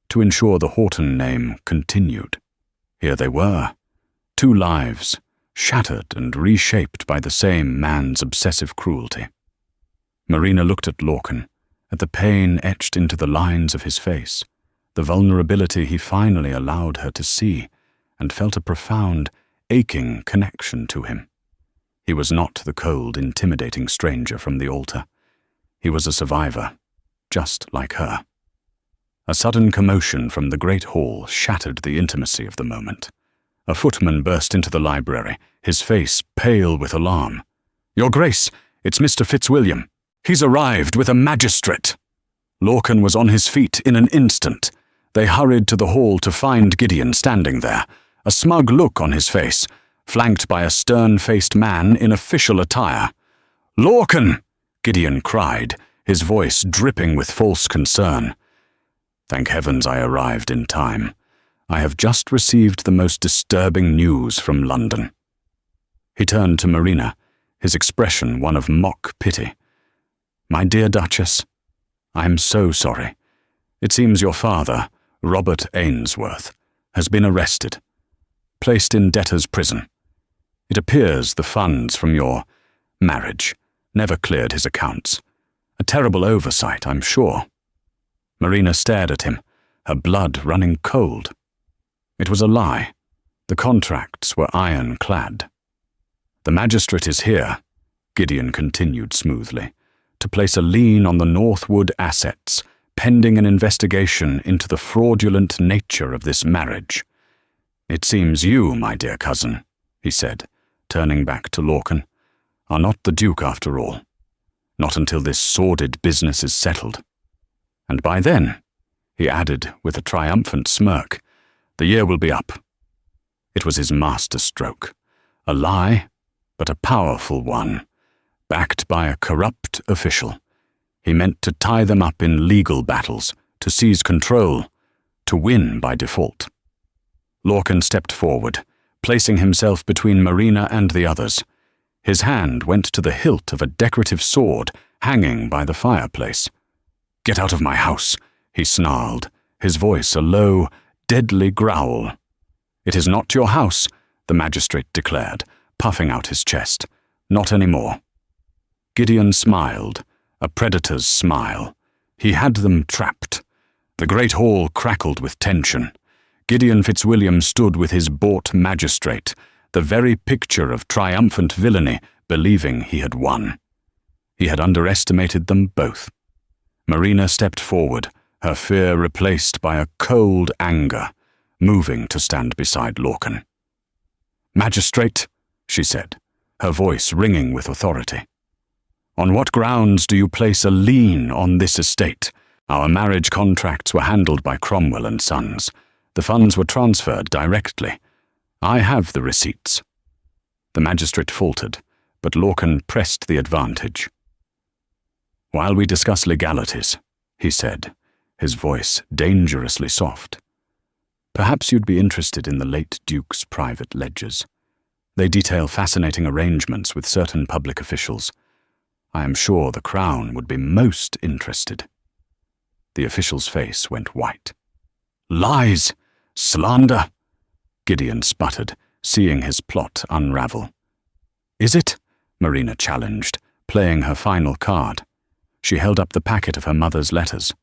To ensure the Horton name continued. Here they were. 2 lives, shattered and reshaped by the same man's obsessive cruelty. Marina looked at Lorcan, at the pain etched into the lines of his face, the vulnerability he finally allowed her to see, and felt a profound, aching connection to him. He was not the cold, intimidating stranger from the altar. He was a survivor, just like her. A sudden commotion from the great hall shattered the intimacy of the moment. A footman burst into the library, his face pale with alarm. "Your Grace, it's Mr. Fitzwilliam. He's arrived with a magistrate." Lorcan was on his feet in an instant. They hurried to the hall to find Gideon standing there, a smug look on his face, flanked by a stern-faced man in official attire. "Lorcan!" Gideon cried, his voice dripping with false concern. "Thank heavens I arrived in time. I have just received the most disturbing news from London." He turned to Marina, his expression one of mock pity. "My dear Duchess, I am so sorry. It seems your father, Robert Ainsworth, has been arrested, placed in debtor's prison. It appears the funds from your marriage never cleared his accounts. A terrible oversight, I'm sure." Marina stared at him, her blood running cold. It was a lie. The contracts were ironclad. "The magistrate is here," Gideon continued smoothly, "to place a lien on the Northwood assets, pending an investigation into the fraudulent nature of this marriage. It seems you, my dear cousin," he said, turning back to Lorcan, "are not the Duke after all. Not until this sordid business is settled. And by then," he added with a triumphant smirk, "the year will be up." It was his master stroke. A lie, but a powerful one, backed by a corrupt official. He meant to tie them up in legal battles, to seize control, to win by default. Lorcan stepped forward, placing himself between Marina and the others. His hand went to the hilt of a decorative sword hanging by the fireplace. "Get out of my house," he snarled, his voice a low, deadly growl. "It is not your house," the magistrate declared, puffing out his chest. "Not anymore." Gideon smiled, a predator's smile. He had them trapped. The great hall crackled with tension. Gideon Fitzwilliam stood with his bought magistrate, the very picture of triumphant villainy, believing he had won. He had underestimated them both. Marina stepped forward, her fear replaced by a cold anger, moving to stand beside Lorcan. "Magistrate," she said, her voice ringing with authority, "on what grounds do you place a lien on this estate? Our marriage contracts were handled by Cromwell and Sons. The funds were transferred directly. I have the receipts." The magistrate faltered, but Lorcan pressed the advantage. "While we discuss legalities," he said, his voice dangerously soft, "perhaps you'd be interested in the late Duke's private ledgers. They detail fascinating arrangements with certain public officials. I am sure the Crown would be most interested." The official's face went white. "Lies! Slander!" Gideon sputtered, seeing his plot unravel. "Is it?" Marina challenged, playing her final card. She held up the packet of her mother's letters.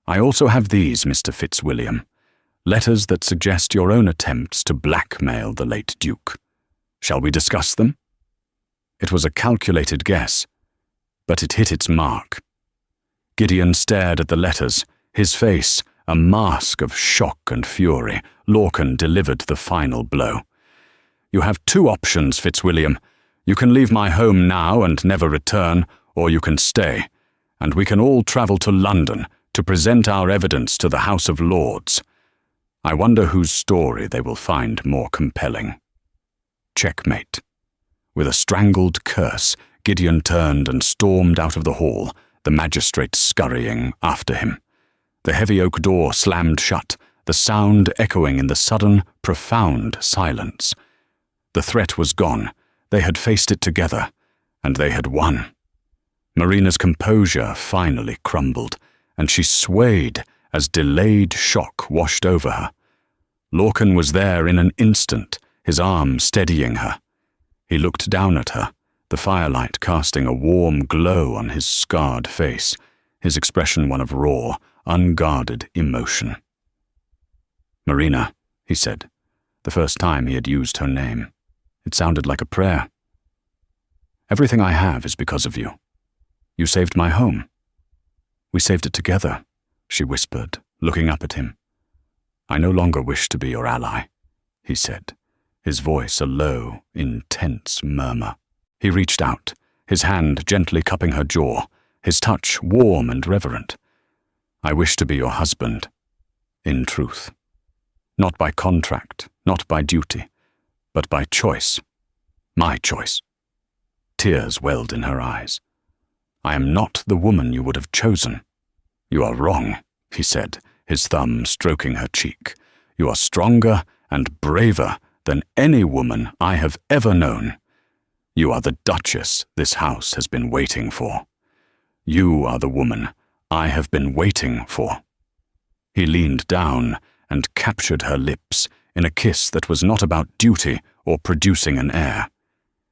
"I also have these, Mr. Fitzwilliam. Letters that suggest your own attempts to blackmail the late Duke. Shall we discuss them?" It was a calculated guess, but it hit its mark. Gideon stared at the letters, his face a mask of shock and fury. Lorcan delivered the final blow. "You have two options, Fitzwilliam. You can leave my home now and never return, or you can stay, and we can all travel to London to present our evidence to the House of Lords. I wonder whose story they will find more compelling." Checkmate. With a strangled curse, Gideon turned and stormed out of the hall, the magistrate scurrying after him. The heavy oak door slammed shut, the sound echoing in the sudden, profound silence. The threat was gone. They had faced it together, and they had won. Marina's composure finally crumbled, and she swayed as delayed shock washed over her. Lorcan was there in an instant, his arm steadying her. He looked down at her, the firelight casting a warm glow on his scarred face, his expression one of raw, unguarded emotion. "Marina," he said, the first time he had used her name. It sounded like a prayer. "Everything I have is because of you. You saved my home. We saved it together," she whispered, looking up at him. "I no longer wish to be your ally," he said, his voice a low, intense murmur. He reached out, his hand gently cupping her jaw, his touch warm and reverent. "I wish to be your husband, in truth. Not by contract, not by duty, but by choice. My choice." Tears welled in her eyes. "I am not the woman you would have chosen." "You are wrong," he said, his thumb stroking her cheek. "You are stronger and braver than any woman I have ever known. You are the Duchess this house has been waiting for. You are the woman I have been waiting for." He leaned down and captured her lips in a kiss that was not about duty or producing an heir.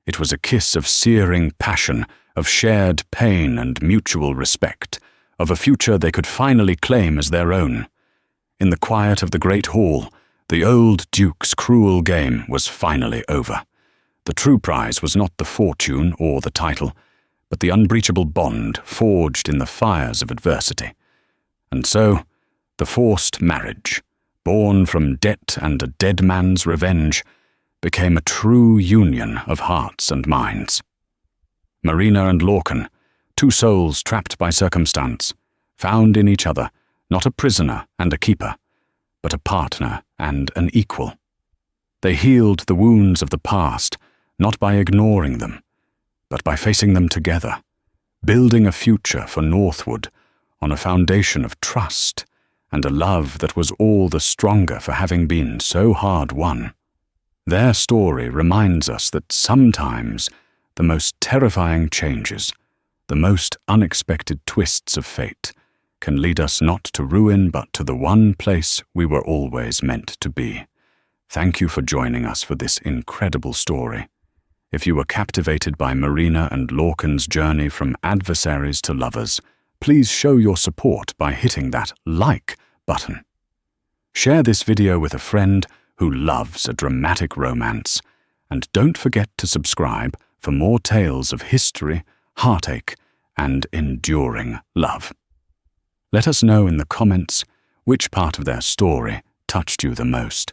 It was a kiss of searing passion, of shared pain and mutual respect, of a future they could finally claim as their own. In the quiet of the great hall, the old Duke's cruel game was finally over. The true prize was not the fortune or the title, but the unbreachable bond forged in the fires of adversity. And so, the forced marriage, born from debt and a dead man's revenge, became a true union of hearts and minds. Marina and Lorcan, two souls trapped by circumstance, found in each other not a prisoner and a keeper, but a partner and an equal. They healed the wounds of the past, not by ignoring them, but by facing them together, building a future for Northwood on a foundation of trust and a love that was all the stronger for having been so hard won. Their story reminds us that sometimes the most terrifying changes, the most unexpected twists of fate, can lead us not to ruin but to the one place we were always meant to be. Thank you for joining us for this incredible story. If you were captivated by Marina and Lorcan's journey from adversaries to lovers, please show your support by hitting that like button. Share this video with a friend who loves a dramatic romance, and don't forget to subscribe for more tales of history, heartache, and enduring love. Let us know in the comments which part of their story touched you the most.